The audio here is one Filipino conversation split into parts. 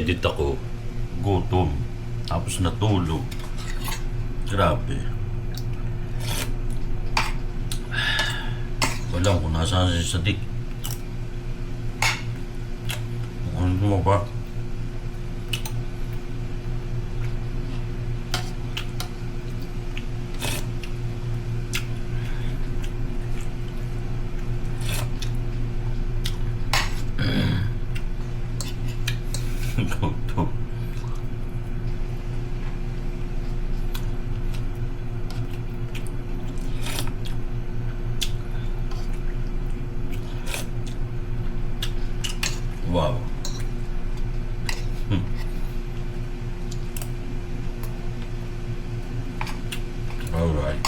nag-edit ako, gutom, tapos natulog. Grabe. Walang kung nasaan si Sadik. Ano mo ba? Gutom. Wow. All right.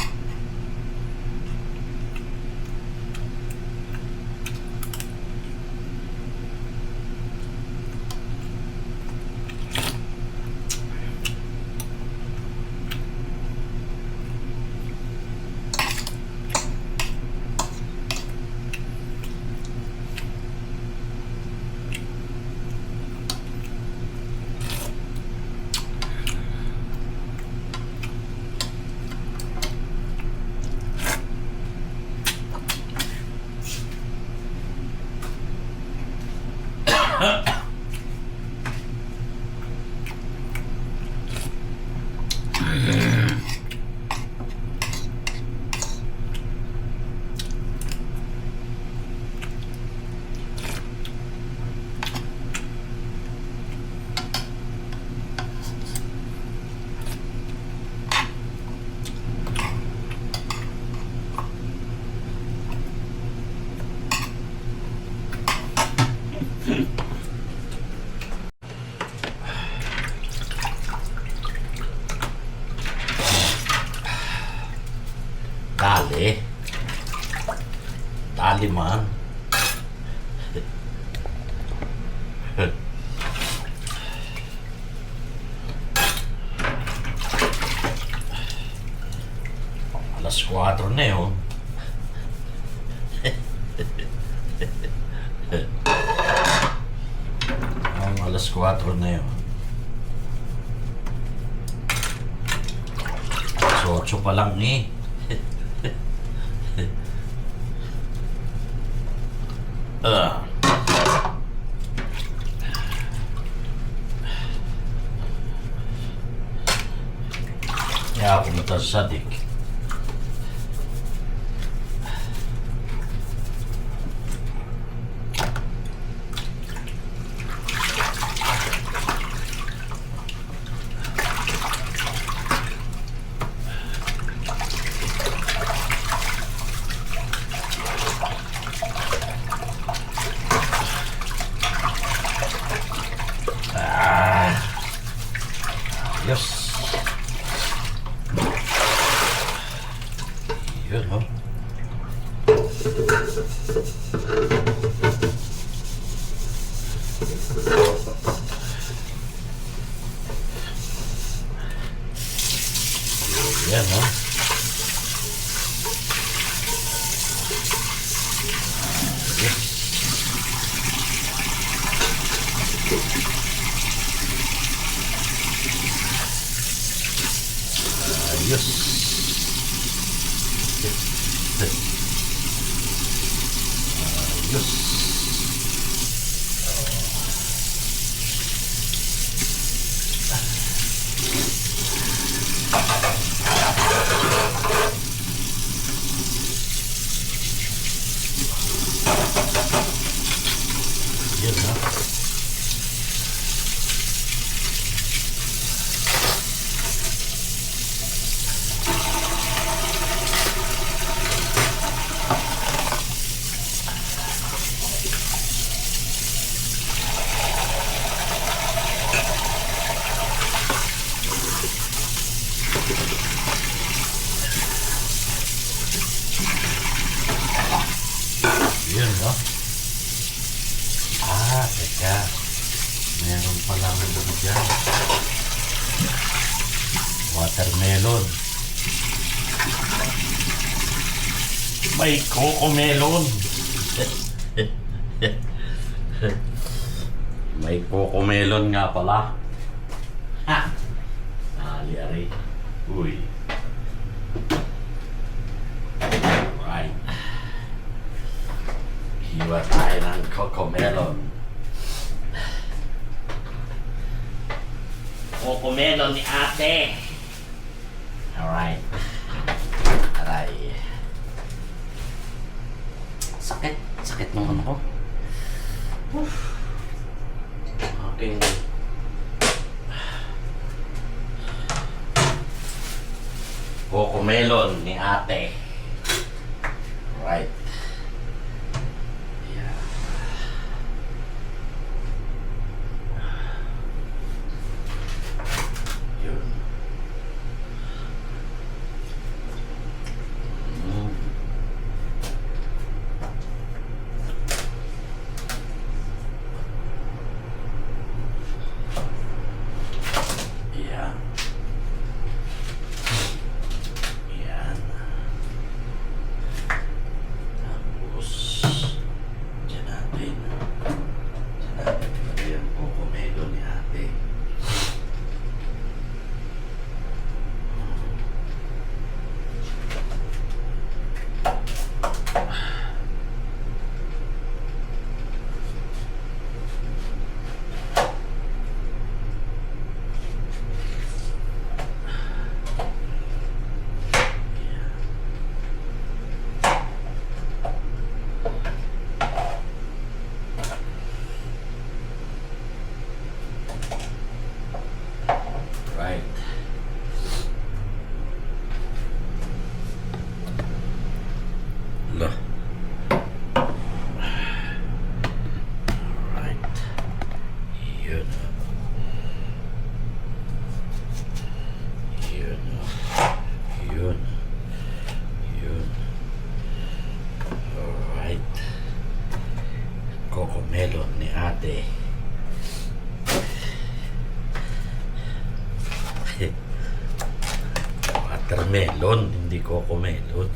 Dali. Dali man. Alas 4 na yun. Alas 4 na yun. Alas 8 pa lang eh. Kaya pumunta sa Sadik. Yes. Yun, oh. Yan, oh. Yes. Ayos. Ayos. Yan, ha? Yun, no? Teka. Meron palang ano dyan. Watermelon. May coco melon. May cocomelon nga pala. Ha! Ali-ari. Uy. Alright. Hiwa tayo ng cocomelon. Cocomelon ni ate. Alright. Aray. Sakit. Sakit ng ano ko. Aking... Cocomelon ni ate. Alright. Yeah. Yun. Mm. Yeah. Yan. Tapos, dyan natin. Dyan natin ilagay ang cocomelon ni ate. Right. Lah. Right. Yun. Yun. Yun. Yun. Alright. Cocomelon ni ate. Watermelon, hindi cocomelon.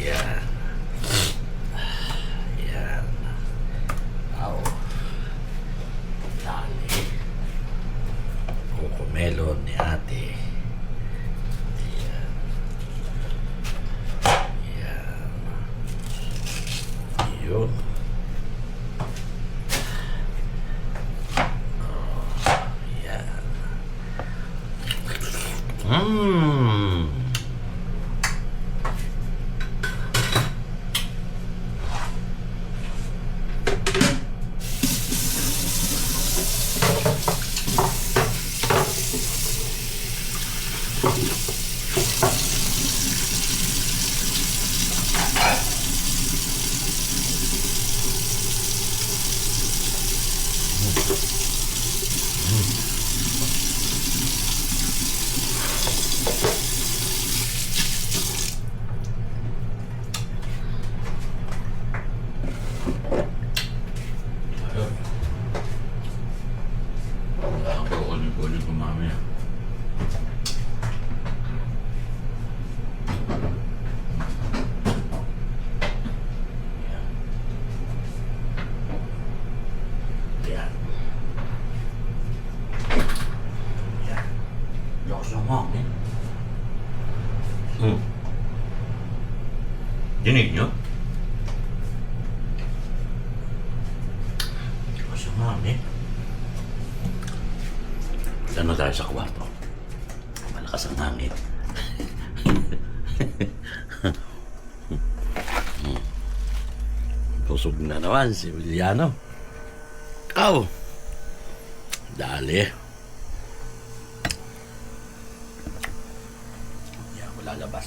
Yan. Yan. Aw. Dali. Cocomelon ni ate. Yan. Yan. Yun. Yan. Mmm. Kunin ko mamaya. Yan. Yan. Lakas ng hangin. Dinig nyo? Lakas ng hangin. Ano tayo sa kwarto? Malakas ang hangin. Busog na naman si Williano. Aw! Dali. Hindi ako lalabas.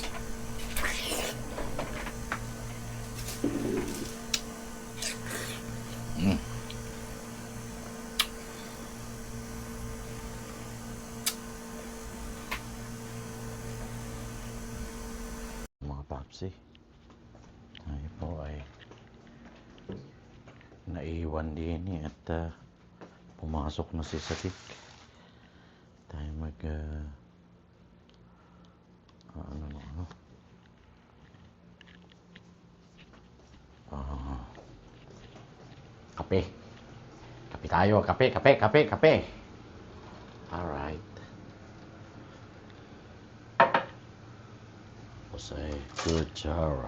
Mga papsi, tayo po ay naiwan din at pumasok na si Satik. Tayo Ano? Ah, kape. Kape tayo. Kape. Alright. Say good job.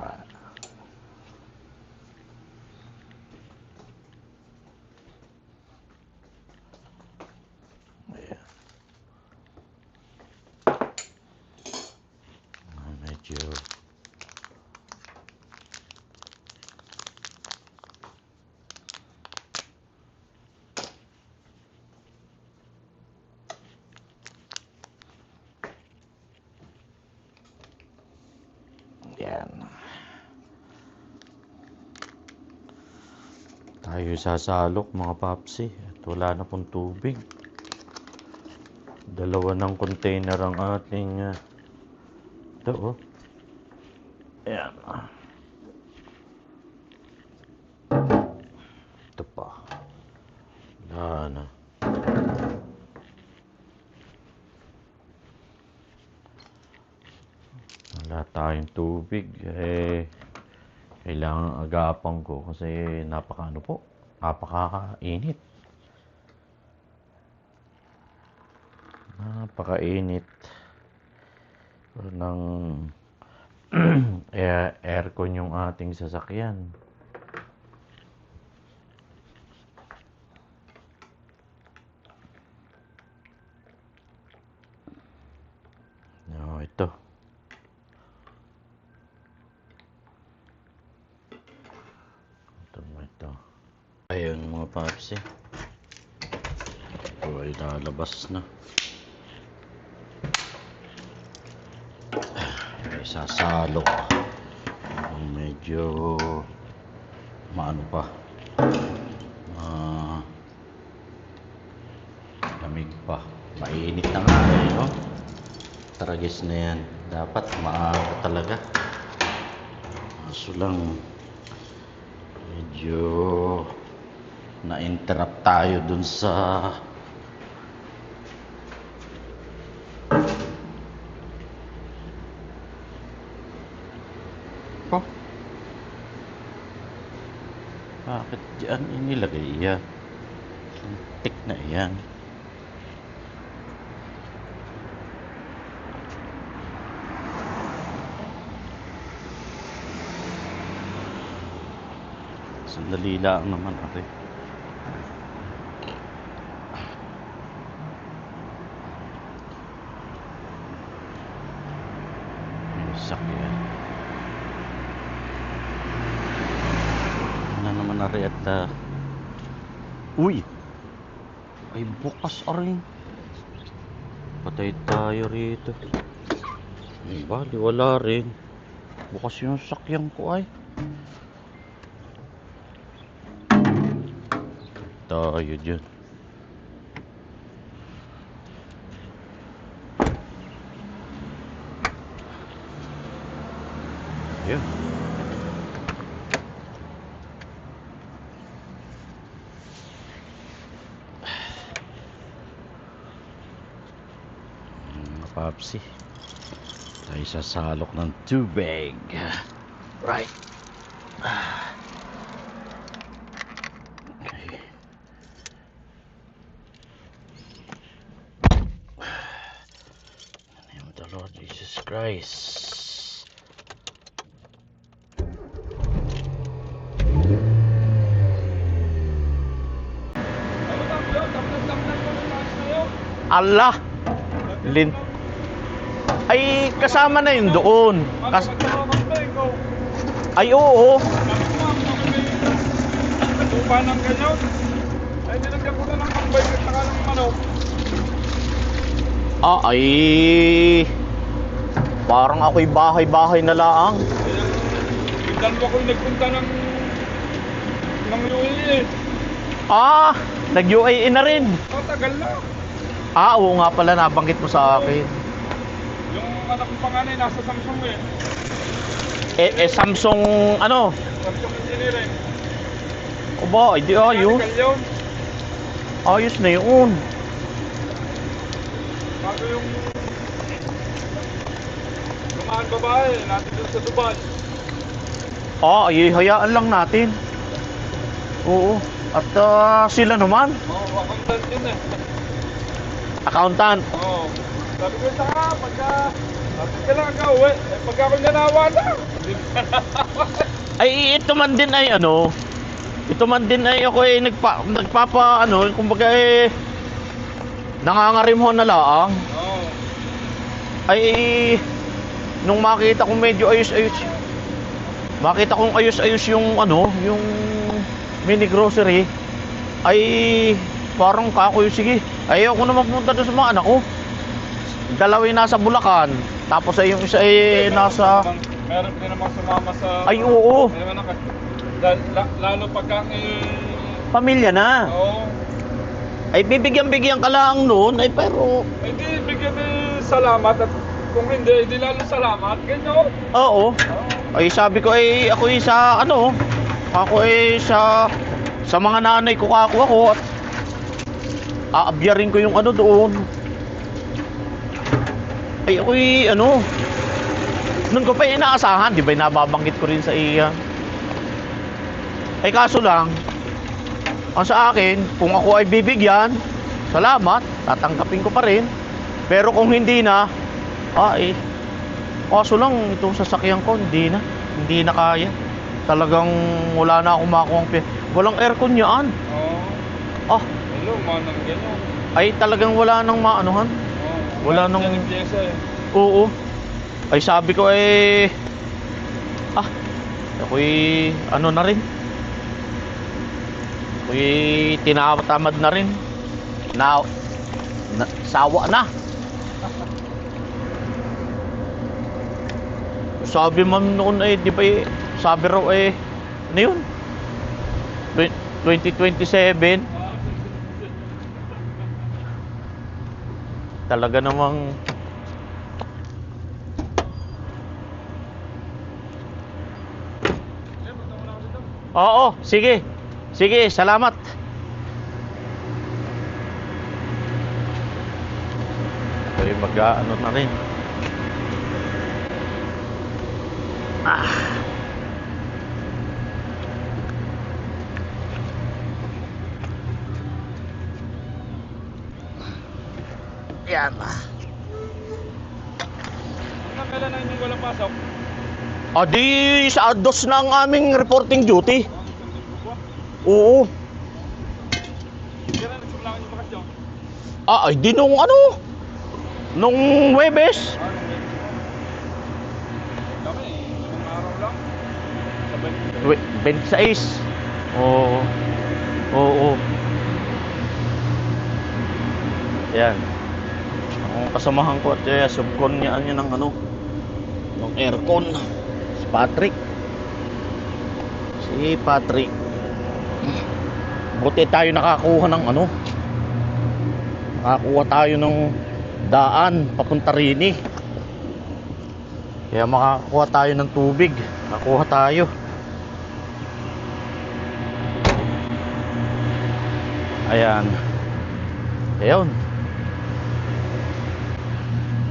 Yeah. Medyo yan. Tayo sasalok mga papsi at wala na pong tubig. Dalawa ng container ang ating ito oh. Ayan. Ito pa. Wala na. Wala tayong tubig. Kailangan agapan ko kasi napakainit. Napakainit ng aircon yung ating sasakyan. No, ito. Ito. Ayun mga paps eh. Ito ay lalabas na. Ay sasalo. Medyo maano pa. Lamig pa. Mainit na nga eh, no? Taragis na yan. Dapat maaga talaga. Kaso lang medyo na-interrupt tayo dun sa bakit dyan inilagay yan? Tik na yan. Sandali lang naman ate. Sakyan. Ano naman na rin at uy! Ay bukas rin. Patay tayo rito. Ay bali wala rin. Bukas yung sakyan ko ay. Tayo dyan. Ayan. Mga papsi. Tayo sasalok ng tubig. Right. Lord Jesus Christ. Allah. Ay kasama na yun doon. Ay oo. Tuba ng ganyan. Ay nilagyan ko na ng kambay at saka ng manok. Ay parang ako'y bahay-bahay na laang. Dalawa ko nagpunta ng UAE. Nag-UAE na rin. Tagal na. Oo nga pala, nabanggit mo sa akin. Yung anak ng panganay nasa Samsung eh. Samsung ano? Samsung engineering. Aba, hindi ayos. Ayos na yun. Bago yung babaeng babae, natin dun sa Dubai. Ay, hayaan lang natin. Oo. At sila naman, Oo, accountant din eh. accountant. Oo. Sabi ko sa pagka, sabi ka lang ka-uwi, pagka ako nanawa na. Hindi na nanawa. Ay, ito man din ay ano, ito man din ay ako ay nagpapa ano, kumbaga nangangarimhon na laang. Oo. Ay, nung makita kong medyo ayos-ayos, makita kong ayos-ayos yung ano, yung mini grocery, ay parang kakoy, sige, ayaw ko naman pumunta doon sa mga anak ko. Dalawin nasa Bulacan, tapos ay yung isa ay nasa... Meron din namang sumama sa... Ay, oo. Lalo pagka Pamilya na. Oo. Ay, bibigyan-bigyan ka lang noon, ay pero... Eh di, bigyan din salamat at kung hindi, di lalo salamat. Ganyan. Oo. Ay, sabi ko ay ako ay sa ano, ako ay sa mga nanay ko kako ako at aabyarin ko yung ano doon. Ay, ako ay ano, nun ko pa inaasahan, di ba nababanggit ko rin sa iya. Ay, kaso lang, ang sa akin, kung ako ay bibigyan, salamat, tatanggapin ko pa rin. Pero kung hindi na, ay, kaso lang, itong sasakyan ko, hindi na kaya. Talagang wala na akong makuha walang aircon yan. Oo. Ah, Hello, manang ganyan. ay talagang wala nang maanuhan. Oo. Wala nang- Yan ang pyesa eh. Oo. Ay, sabi ko ako'y ano na rin. Ako'y tinatamad na rin. Sawa na. Sabi man noon di ba sabi raw ano yun? 2027. Talaga namang oo, sige. Sige, salamat. Ay, mag-ano na rin. Yan. Hanggang kailan na inyong walang pasok? Di sa dos na ang aming reporting duty. Oo. Kaya na nagsimula yung bakasyon. Ay di nung ano? Nung Huwebes. Kami, ilang araw lang. Sabay. 26. Oo. Oo. Yan. Ang kasamahan ko at subcon niya ng ano, ng aircon. Si Patrick. Si Patrick. Buti tayo nakakuha ng ano. Nakakuha tayo ng daan papunta rini. Kaya makakuha tayo ng tubig. Nakakuha tayo. Ayan. Ayun.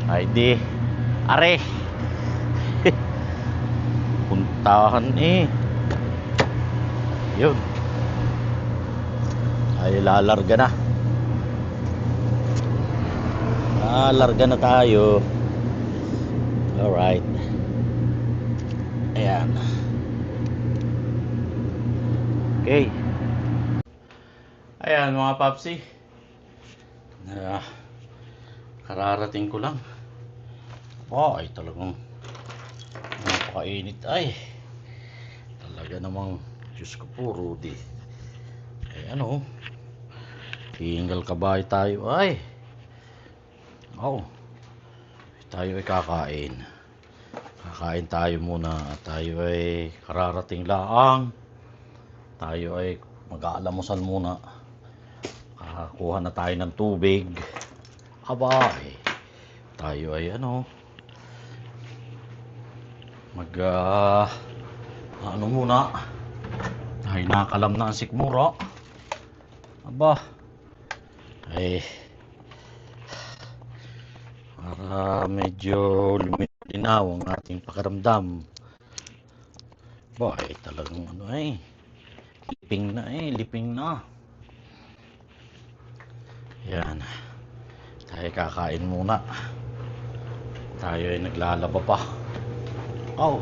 Ay di. Are. Puntahan Yun. Ay lalarga na. Lalarga na tayo. Alright. Ayan. Okay. Ayan mga papsi. Kararating ko lang. Ay talagang napakainit ay. Talaga namang Diyos ko po, Rudy. Ano? Hingal kabay tayo ay. Tayo ay kakain. Kakain tayo muna. Tayo ay kararating laang. Tayo ay mag-aalamusal muna. Kakakuha na tayo ng tubig. Abay. Tayo ay ano muna. Ay nakalam na ang sikmura. Aba. Ay para medyo malinaw ang ating pakiramdam. Boy, talagang ano liping na. Yan. Tayo kakain muna. Tayo ay naglalaba pa. Oh.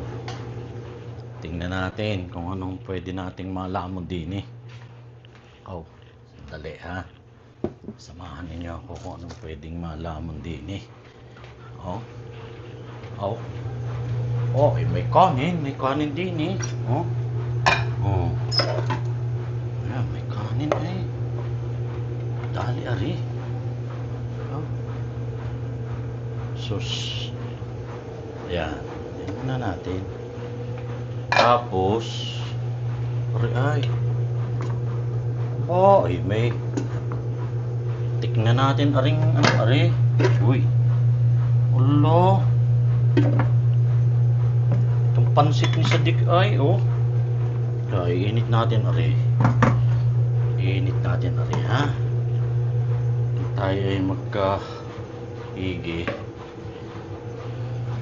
Tingnan natin kung anong pwede nating malaman din Oh, dali ha. Samahan ninyo ako kung anong pwedeng malaman din Oh. Oh. Oh, may kanin din Oh. Oh. Ayan, may kanin Dali ari. Oh. Sus. Ayan. Tingnan na natin. Tapos may tignan natin aring uy ulo itong pansit ni Sadik iinit natin ha tayo ay magka-igi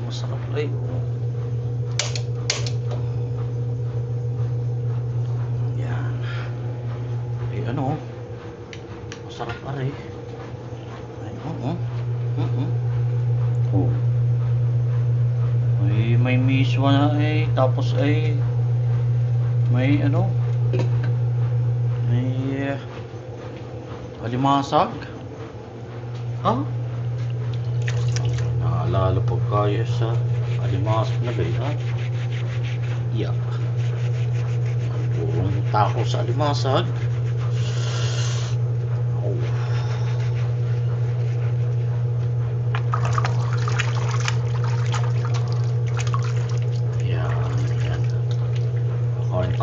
masarap masarap oh may miswa na tapos may may alimasag naalala pa kayo sa alimasag na purong tako sa alimasag.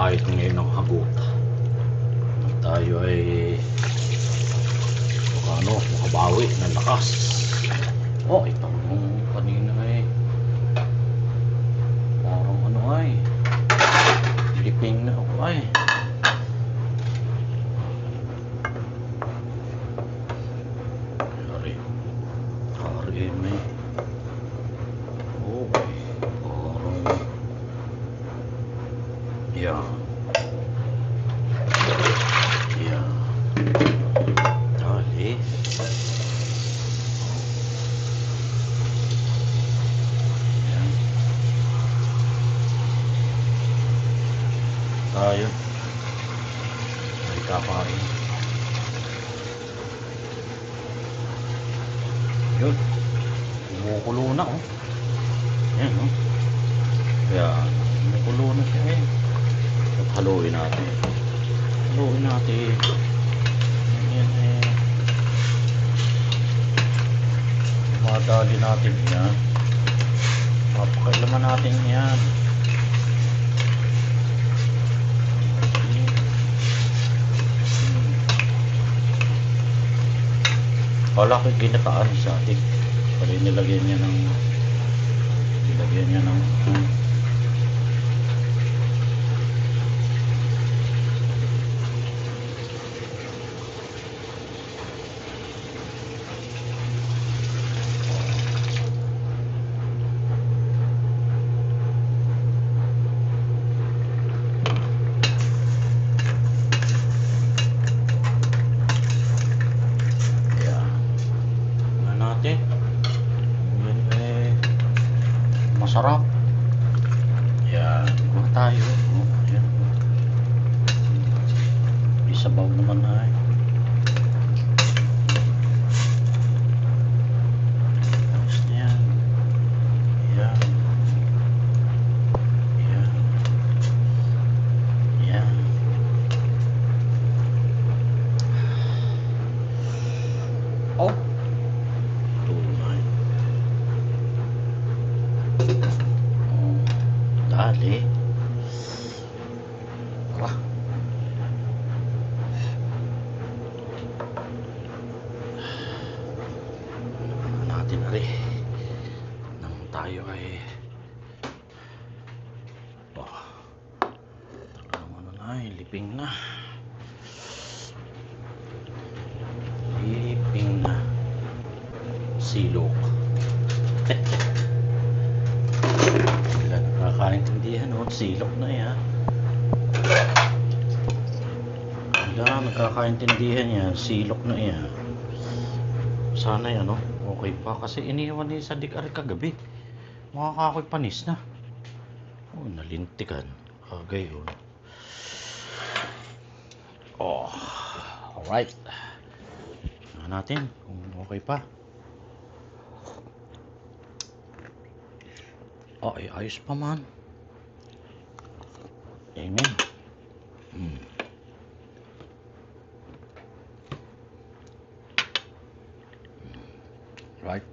Tayo ngayon ng hagot. Tayo ay makabawi ng lakas. Itong kanina parang liping na ako may Yeah. Dali. Yan. Tayo. Ay kakain. Yun. Kumukulo na Yan Yan. Kumukulo na siya haluin natin. Ayan madali natin yan. Papakailaman natin yan. Wala ko ginataan sa atik. Pero nilagyan niya ng masarap. Yan, kuha tayo. Yan. Isabaw naman tapos na yan. Yan. Dali. Natin nang tayo talagang liping na. Silok. Silok na yan. Wala, nagkakaintindihan yan. Silok na yan. Sana yan, no? Okay pa. Kasi iniwan niya sa dikari kagabi. Makakakoy panis na. Oh, nalintikan. Kagay, oh. Oh, alright. Tingnan natin kung okay pa. Oh, ay ayos pa man. Amen. Right.